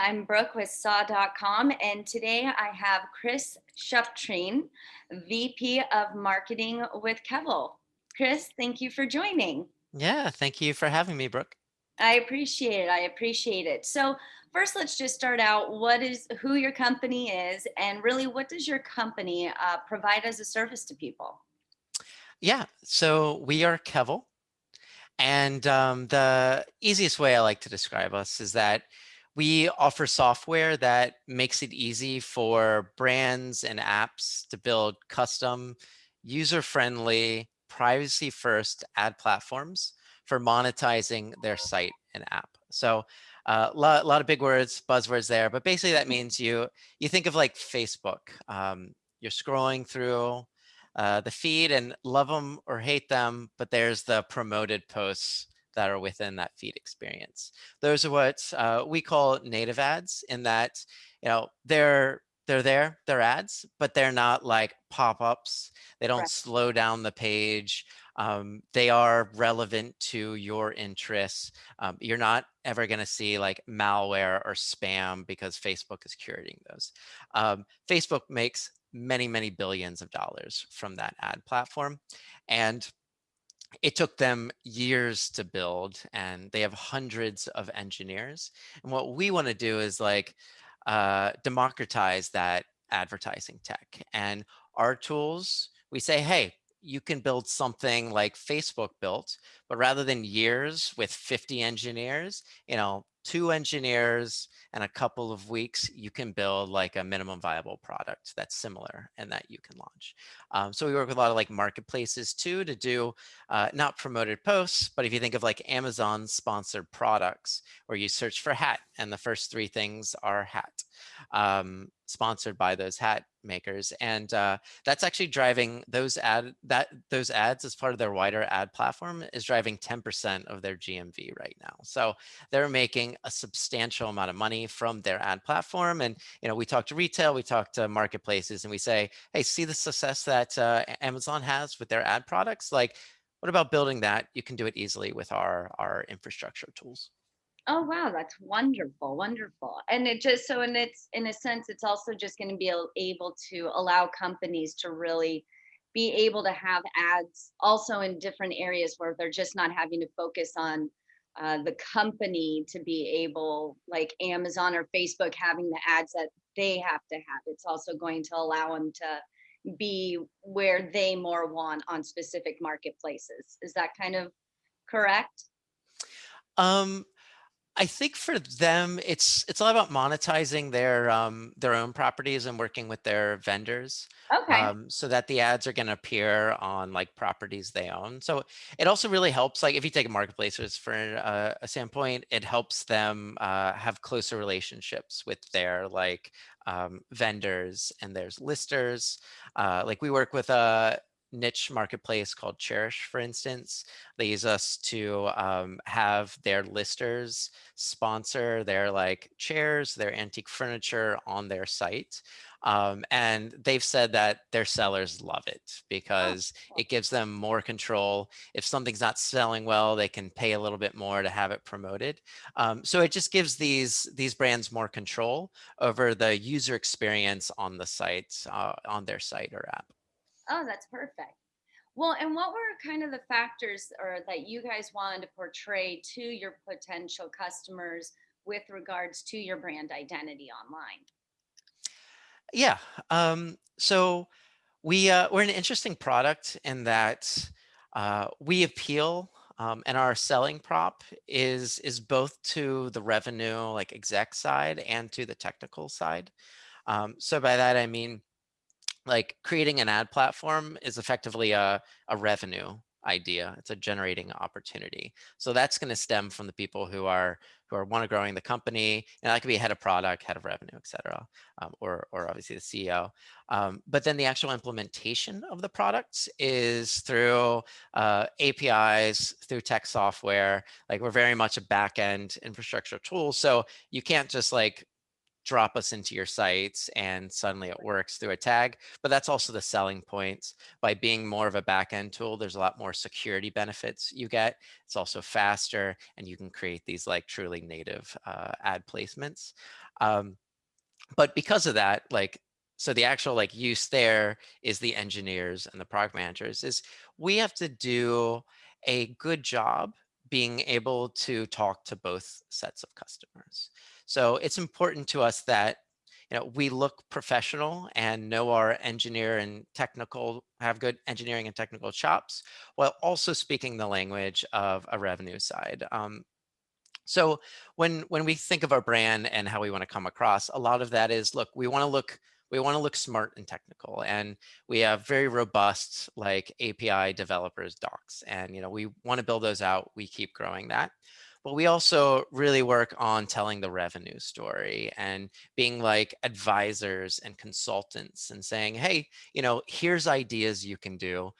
I'm Brooke with saw.com, and today I have Chris Shuptrine, VP of Marketing with Kevel. Chris, thank you for joining. Yeah, thank you for having me, Brooke. I appreciate it. I appreciate it. So, first, let's just start out. Who your company is, and really, what does your company provide as a service to people? Yeah, so we are Kevel, and the easiest way I like to describe us is that we offer software that makes it easy for brands and apps to build custom, user-friendly, privacy-first ad platforms for monetizing their site and app. So lot of big words, buzzwords there, but basically that means you think of like Facebook. You're scrolling through the feed and love them or hate them, but there's the promoted posts that are within that feed experience. Those are what we call native ads, in that they're ads, but they're not like pop-ups. They don't Right. slow down the page. They are relevant to your interests. You're not ever going to see like malware or spam because Facebook is curating those. Facebook makes many billions of dollars from that ad platform. And it took them years to build, and they have hundreds of engineers. And what we want to do is like democratize that advertising tech. And our tools, we say, hey, you can build something like Facebook built, but rather than years with 50 engineers, 2 engineers and a couple of weeks, you can build like a minimum viable product that's similar and that you can launch. So we work with a lot of like marketplaces too to do not promoted posts, but if you think of like Amazon sponsored products where you search for hat and the first 3 things are hat, sponsored by those hat makers. And that's actually driving those ads as part of their wider ad platform is driving 10% of their GMV right now. So they're making a substantial amount of money from their ad platform. And we talk to retail, we talk to marketplaces, and we say, hey, see the success that Amazon has with their ad products? Like, what about building that? You can do it easily with our infrastructure tools. Oh wow, that's wonderful, wonderful. And it just so and it's in a sense, it's also just going to be able to allow companies to really be able to have ads also in different areas where they're just not having to focus on the company to be able, like Amazon or Facebook, having the ads that they have to have. It's also going to allow them to be where they more want on specific marketplaces. Is that kind of correct? Um, I think for them, it's all about monetizing their own properties and working with their vendors, Okay. so that the ads are going to appear on like properties they own. So it also really helps, like if you take a marketplaces for a standpoint, it helps them have closer relationships with their like vendors and there's listers. Like we work with a niche marketplace called Cherish, for instance. They use us to have their listers sponsor their like chairs, their antique furniture on their site. And they've said that their sellers love it Oh, because cool. it gives them more control. If something's not selling well, they can pay a little bit more to have it promoted. So it just gives these brands more control over the user experience on the site, on their site or app. Oh, that's perfect. Well, and what were kind of the factors or that you guys wanted to portray to your potential customers with regards to your brand identity online? Yeah. So we're an interesting product in that we appeal, and our selling prop is both to the revenue like exec side and to the technical side. So by that I mean like creating an ad platform is effectively a revenue idea. It's a generating opportunity. So that's going to stem from the people who are want to growing the company. And that could be head of product, head of revenue, et cetera, or obviously the CEO. But then the actual implementation of the products is through APIs, through tech software. Like we're very much a back end infrastructure tool. So you can't just like drop us into your sites and suddenly it works through a tag. But that's also the selling points. By being more of a backend tool, there's a lot more security benefits you get. It's also faster, and you can create these like truly native ad placements. Um, but because of that, like, so the actual like use there is the engineers and the product managers is we have to do a good job being able to talk to both sets of customers. So it's important to us that we look professional and know our engineer and technical, have good engineering and technical chops, while also speaking the language of a revenue side. So when we think of our brand and how we want to come across, a lot of that is, look, we want to look smart and technical, and we have very robust like API developers docs, and we want to build those out. We keep growing that. But we also really work on telling the revenue story and being like advisors and consultants and saying, hey, here's ideas you can do.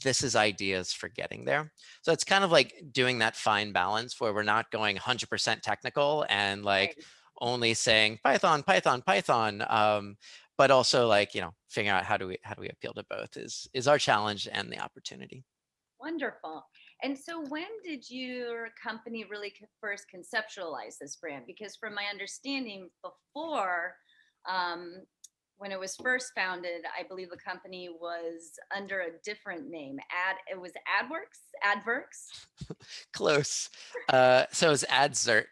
This is ideas for getting there. So it's kind of like doing that fine balance where we're not going 100% technical and like Right. only saying Python, Python, Python, but also like figuring out how do we appeal to both is our challenge and the opportunity. Wonderful. And so, when did your company really first conceptualize this brand? Because, from my understanding, before, um, when it was first founded, I believe the company was under a different name. It was Adworks, Close. So it's Adzerc.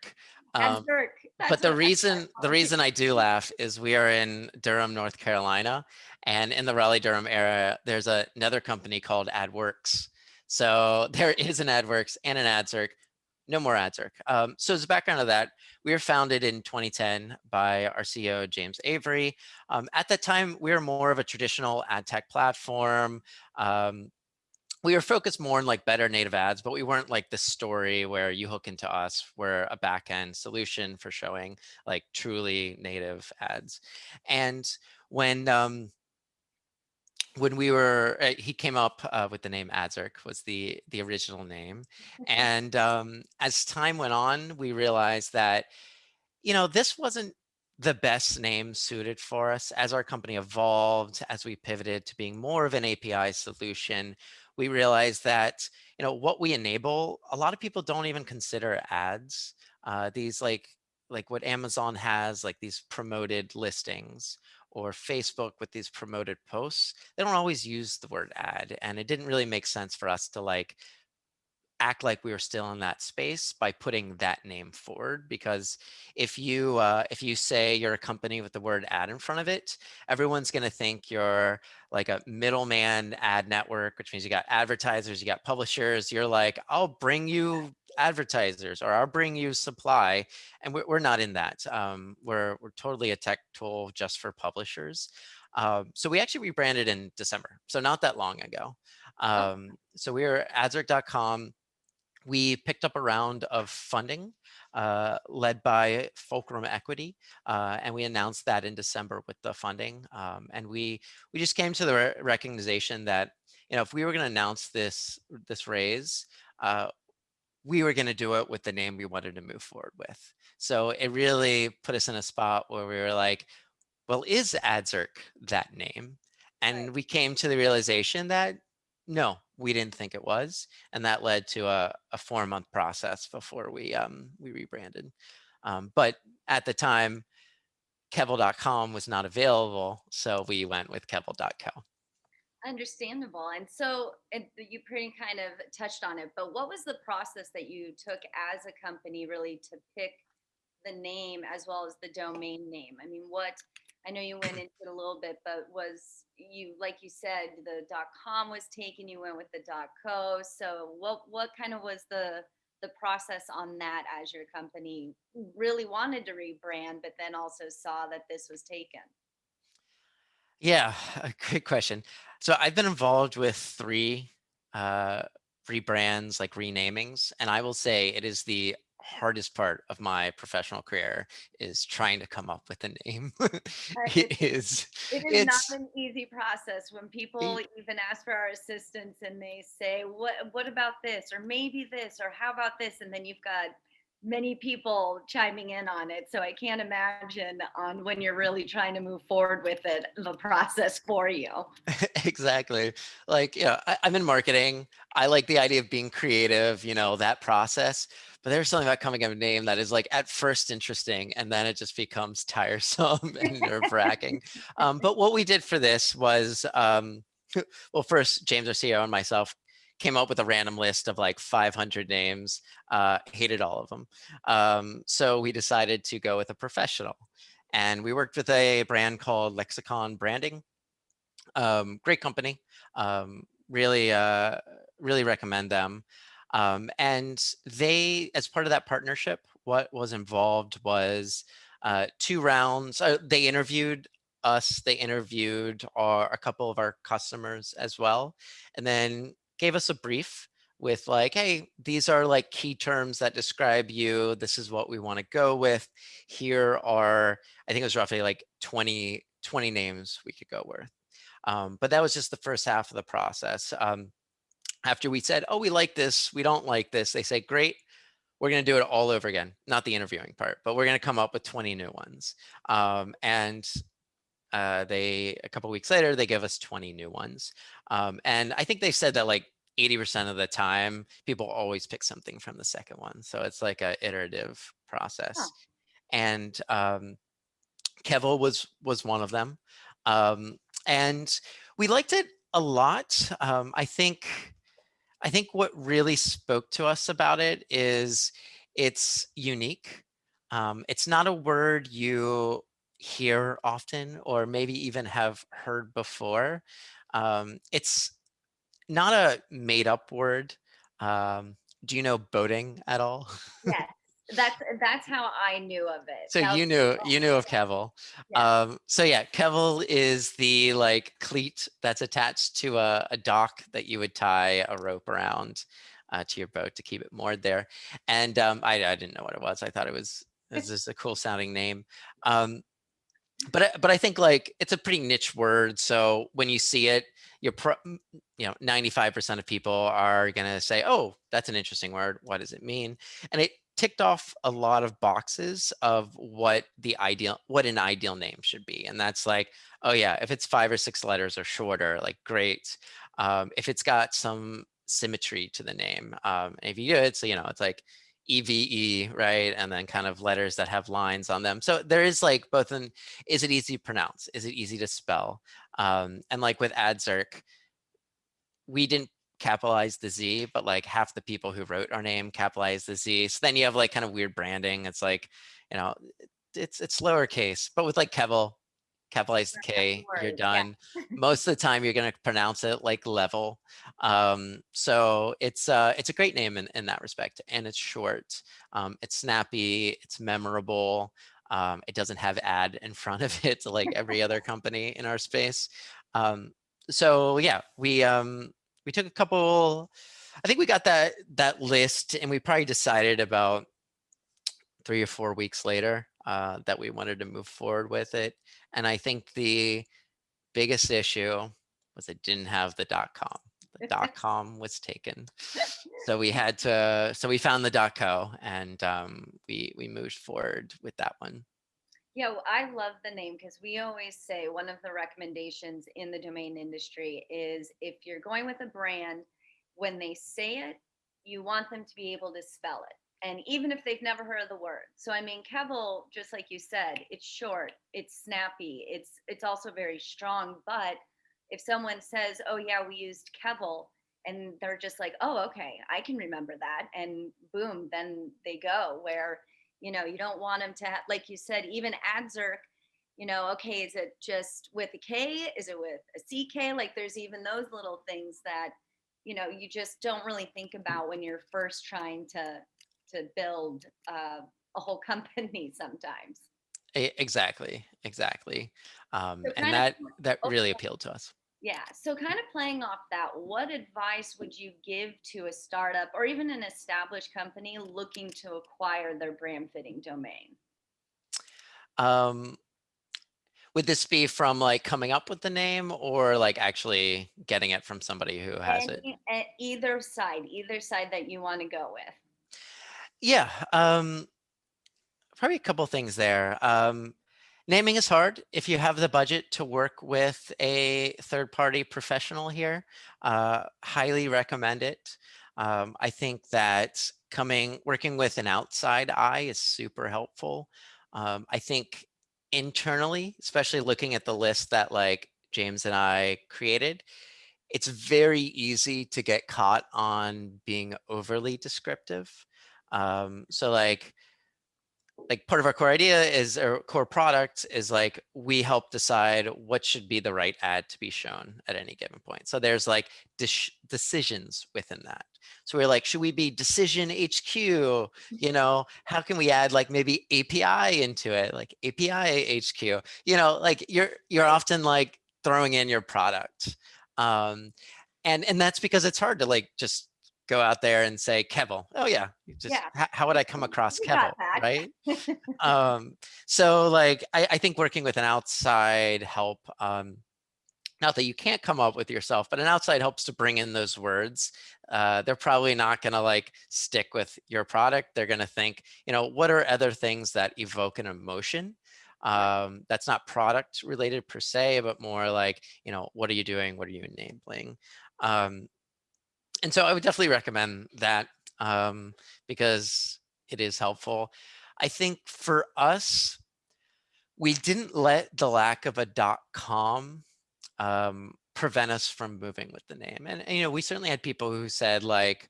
Um, Adzerc. but That's the what reason I the apologize. reason I do laugh is we are in Durham, North Carolina, and in the Raleigh Durham area, there's another company called AdWorks. So there is an AdWorks and an Adzerc. No more Adzerc. So as a background of that, we were founded in 2010 by our CEO James Avery. At that time, we were more of a traditional ad tech platform. Um, we were focused more on like better native ads, but we weren't like the story where you hook into us. We're a back end solution for showing like truly native ads. And when um, when we were, he came up with the name Adzerc was the original name. And as time went on, we realized that this wasn't the best name suited for us. As our company evolved, as we pivoted to being more of an API solution, we realized that, what we enable, a lot of people don't even consider ads. These like what Amazon has, like these promoted listings, or Facebook with these promoted posts, they don't always use the word ad. And it didn't really make sense for us to like act like we were still in that space by putting that name forward, because if you say you're a company with the word ad in front of it, everyone's going to think you're like a middleman ad network, which means you got advertisers, you got publishers. You're like, I'll bring you advertisers, or I'll bring you supply, and we're not in that. We're totally a tech tool just for publishers. So we actually rebranded in December, so not that long ago. Oh, So we were adzerc.com. We picked up a round of funding led by Fulcrum Equity, and we announced that in December with the funding. And we just came to the recognition that if we were going to announce this raise, uh, we were going to do it with the name we wanted to move forward with. So it really put us in a spot where we were like, well, is Adzerc that name? right. And we came to the realization that no, we didn't think it was, and that led to a 4-month process before we rebranded. But at the time, Kevel.com was not available, so we went with Kevel.co. Understandable. And so you pretty kind of touched on it, but what was the process that you took as a company really to pick the name as well as the domain name? I mean, I know you went into it a little bit, but was you, like you said, the .com was taken, you went with the .co. So what kind of was the process on that as your company really wanted to rebrand, but then also saw that this was taken? Yeah, a great question. So I've been involved with uh, rebrands, like renamings, and I will say it is the hardest part of my professional career is trying to come up with a name. It's It is, It is not it's an easy process when people even ask for our assistance and they say, what about this? Or maybe this, or how about this? And then you've got many people chiming in on it. So I can't imagine on when you're really trying to move forward with it, the process for you. Exactly. Like, yeah, I'm in marketing. I like the idea of being creative, that process. But there's something about coming up with a name that is like at first interesting, and then it just becomes tiresome and nerve-wracking. But what we did for this was, well, first, James, our CEO, and myself came up with a random list of like 500 names. Hated all of them. So we decided to go with a professional. And we worked with a brand called Lexicon Branding. Great company. Really, really recommend them. And they, as part of that partnership, what was involved was 2 rounds. They interviewed us. They interviewed a couple of our customers as well, and then gave us a brief with like, hey, these are like key terms that describe you. This is what we want to go with. Here are, I think it was roughly like 20 names we could go with. But that was just the first half of the process. After we said, oh, we like this, we don't like this, they say, great, we're going to do it all over again. Not the interviewing part, but we're going to come up with 20 new ones. And a couple weeks later, they give us 20 new ones. And I think they said that like 80% of the time, people always pick something from the second one. So it's like a iterative Huh. process. And Kevel was one of them. Um, and we liked it a lot. I think what really spoke to us about it is it's unique. It's not a word you hear often or maybe even have heard before. It's not a made up word. Do you know boating at all? Yes, that's how I knew of it. So That was you knew of Kevel. yeah. So yeah, Kevel is the like cleat that's attached to a dock that you would tie a rope around to your boat to keep it moored there. And I didn't know what it was. I thought it was just a cool sounding name. Um, but I think like it's a pretty niche word. So when you see it, 95% of people are gonna say, "Oh, that's an interesting word. What does it mean?" And it ticked off a lot of boxes of what an ideal name should be. And that's like, oh yeah, if it's 5 or 6 letters or shorter, like great. If it's got some symmetry to the name, and if you do it, so it's like EVE, right? And then kind of letters that have lines on them. So there is like both an is it easy to pronounce? Is it easy to spell? And like with Adzerc, we didn't capitalize the Z, but like half the people who wrote our name capitalized the Z. So then you have like kind of weird branding. It's like, you know, it's lowercase, but with like Kevel, capitalize the K, you're Word. Yeah. done. Most of the time, you're going to pronounce it like level. So it's a great name in that respect, and it's short. It's snappy. It's memorable. It doesn't have ad in front of it, like every other company in our space. Um, so yeah, we took a couple. I think we got that list, and we probably decided about 3 or 4 weeks later that we wanted to move forward with it. And I think the biggest issue was it didn't have the .com. The .com was taken, so we found the .co, and we moved forward with that one. Yeah, well, I love the name because we always say one of the recommendations in the domain industry is if you're going with a brand, when they say it, you want them to be able to spell it. And even if they've never heard of the word. So I mean, Kevel, just like you said, it's short, it's snappy, it's also very strong. But if someone says, "Oh yeah, we used Kevel," and they're just like, "Oh, okay, I can remember that," and boom, then they go where you don't want them to have, like you said, even Adzerc, okay, is it just with a K, is it with a CK? Like there's even those little things that you just don't really think about when you're first trying to build a whole company sometimes. Exactly. So And kind of that oh, really appealed to us. yeah, so kind of playing off that, what advice would you give to a startup or even an established company looking to acquire their brand fitting domain? Um, would this be from like coming up with the name or like actually getting it from somebody who has it? Either side that you want to go with. Yeah, probably a couple things there. Naming is hard. If you have the budget to work with a third-party professional here, highly recommend it. I think that working with an outside eye is super helpful. I think internally, especially looking at the list that like James and I created, it's very easy to get caught on being overly descriptive. So like part of our core idea is or core product is like we help decide what should be the right ad to be shown at any given point. So there's like decisions within that. So we're like, should we be decision HQ? How can we add like maybe API into it, like API HQ? Like you're Right. often like throwing in your product. And that's because it's hard to like just go out there and say Kevel. Oh yeah, Yeah. how would I come across We got Kevel, that. right? So like I think working with an outside help, not that you can't come up with yourself, but an outside helps to bring in those words. They're probably not going to like stick with your product. They're going to think, what are other things that evoke an emotion? Right. That's not product related per se, but more like, what are you doing? What are you enabling? Um, and so I would definitely recommend that, because it is helpful. I think for us, we didn't let the lack of a .com prevent us from moving with the name. And we certainly had people who said like,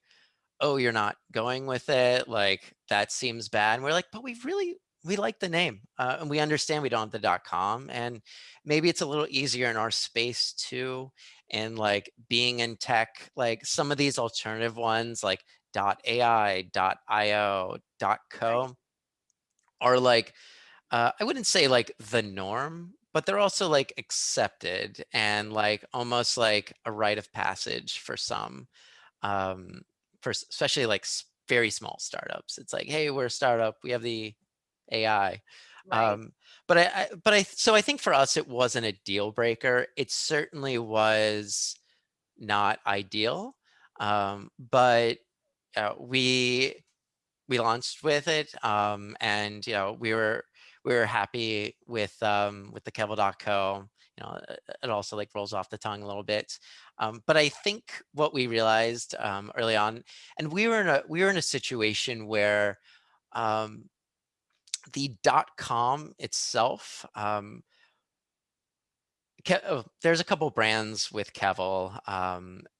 "Oh, you're not going with it. Like that seems bad." And we're like, "But we like the name, and we understand we don't have the .com, and maybe it's a little easier in our space too. And like being in tech, like some of these alternative ones, like .ai, .io, Right. .co, are like I wouldn't say like the norm, but they're also like accepted and like almost like a rite of passage for some, um, especially like very small startups. It's like, hey, we're a startup. We have the AI. Right. Um, so I think for us, it wasn't a deal breaker. It certainly was not ideal, but we launched with it, and we were happy with the Kevel.co. It also like rolls off the tongue a little bit, but I think what we realized early on, and we were in a situation where um, the .com itself. There's a couple brands with Kevel,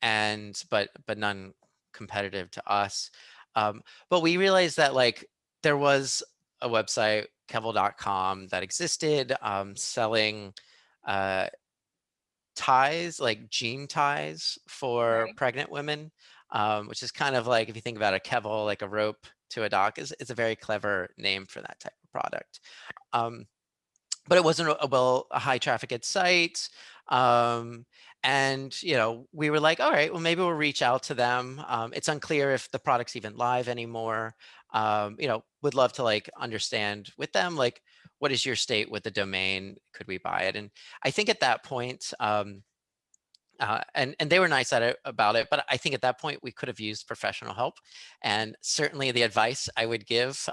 and but none competitive to us. But we realized that like there was a website, Kevel.com, that existed, selling uh, ties, like jean ties for Right. pregnant women, which is kind of like if you think about a Kevel, like a rope to a dock, is a very clever name for that type of product. Um, but it wasn't a high trafficked site. Um, and we were like, all right, well, maybe we'll reach out to them. It's unclear if the product's even live anymore. Would love to like understand with them, like, what is your state with the domain? Could we buy it? And I think at that point, and they were nice about it, but I think at that point we could have used professional help. And certainly the advice I would give,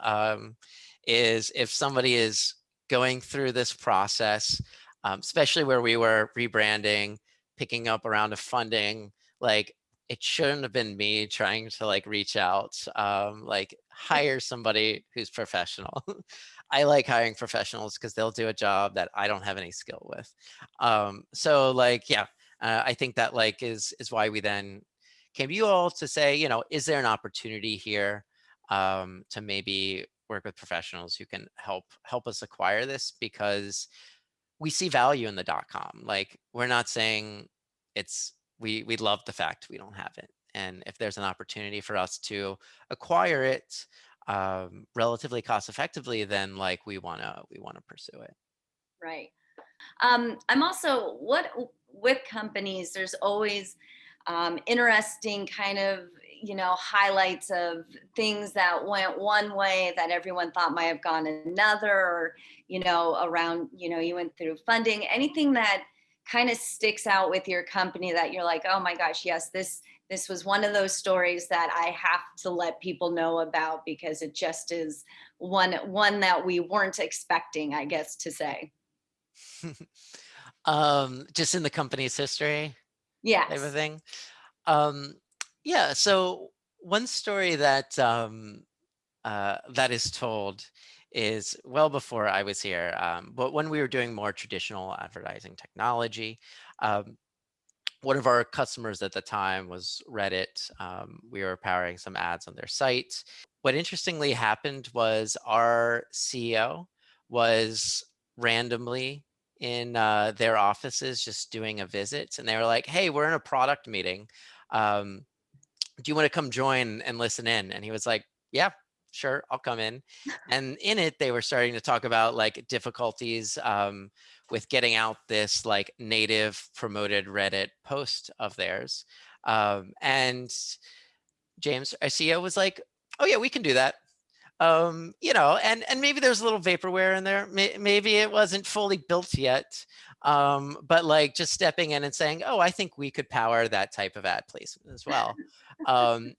is if somebody is going through this process, especially where we were rebranding, picking up a round of funding, like it shouldn't have been me trying to like reach out, like hire somebody who's professional. I like hiring professionals because they'll do a job that I don't have any skill with. So like, yeah, I think that like is why we then came to you all to say, is there an opportunity here, to maybe work with professionals who can help us acquire this, because we see value in the .com. Like we're not saying we love the fact we don't have it, and if there's an opportunity for us to acquire it relatively cost effectively, then like we wanna pursue it. Right. I'm also what with companies. There's always interesting kind of highlights of things that went one way that everyone thought might have gone another, or around you went through funding. Anything that kind of sticks out with your company that you're like, oh my gosh, yes, this was one of those stories that I have to let people know about because it just is one that we weren't expecting, I guess to say. Just in the company's history type of Yes. thing. Um, yeah. So one story that that is told is well before I was here, but when we were doing more traditional advertising technology. One of our customers at the time was Reddit. We were powering some ads on their site. What interestingly happened was our CEO was randomly in their offices just doing a visit, and they were like, "Hey, we're in a product meeting. Um, do you want to come join and listen in?" And he was like, "Yeah, sure, I'll come in." And in it, they were starting to talk about like difficulties with getting out this like native promoted Reddit post of theirs. And James, our CEO, was like, "Oh yeah, we can do that." And maybe there's a little vaporware in there. Maybe it wasn't fully built yet. But like just stepping in and saying, "Oh, I think we could power that type of ad placement as well."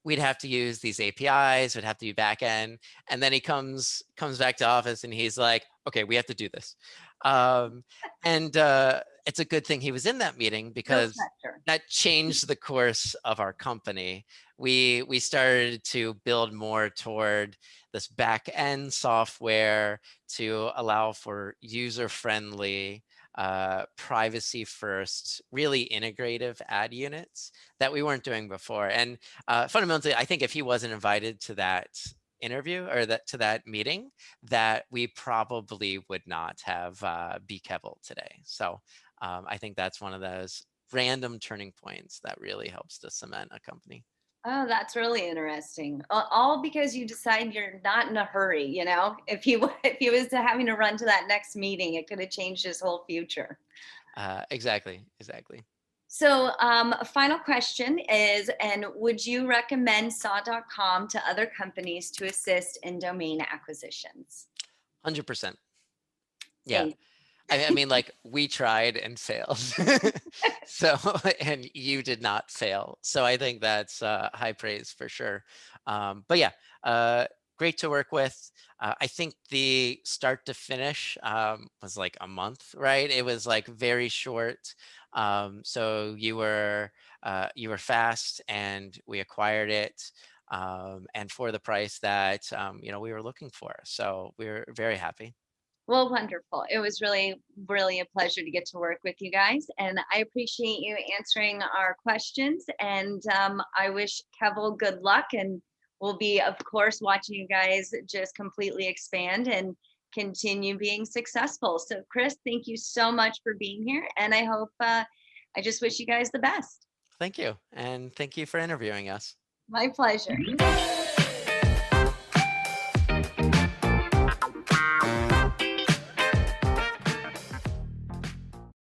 We'd have to use these APIs, would have to be back end. And then he comes back to office and he's like, "Okay, we have to do this." Um, and it's a good thing he was in that meeting No because pressure. that changed the course of our company. We started to build more toward this back end software to allow for user friendly, privacy first, really integrative ad units that we weren't doing before. And fundamentally, I think if he wasn't invited to that interview or that meeting, that we probably would not have be Kevel today. So I think that's one of those random turning points that really helps to cement a company. Oh, that's really interesting. All because you decide you're not in a hurry, you know? If he if he was having to run to that next meeting, it could have changed his whole future. Exactly. So, a final question is, and would you recommend saw.com to other companies to assist in domain acquisitions? 100%. Yeah. Same. I mean, like we tried and failed. So, and you did not fail. So I think that's high praise for sure. But yeah, uh, great to work with. I think the start to finish was like a month, right? It was like very short. So you were fast, and we acquired it, and for the price that we were looking for. So we were very happy. Well, wonderful. It was really, really a pleasure to get to work with you guys. And I appreciate you answering our questions. And I wish Kevel good luck. And we'll be, of course, watching you guys just completely expand and continue being successful. So, Chris, thank you so much for being here. And I hope, I just wish you guys the best. Thank you. And thank you for interviewing us. My pleasure.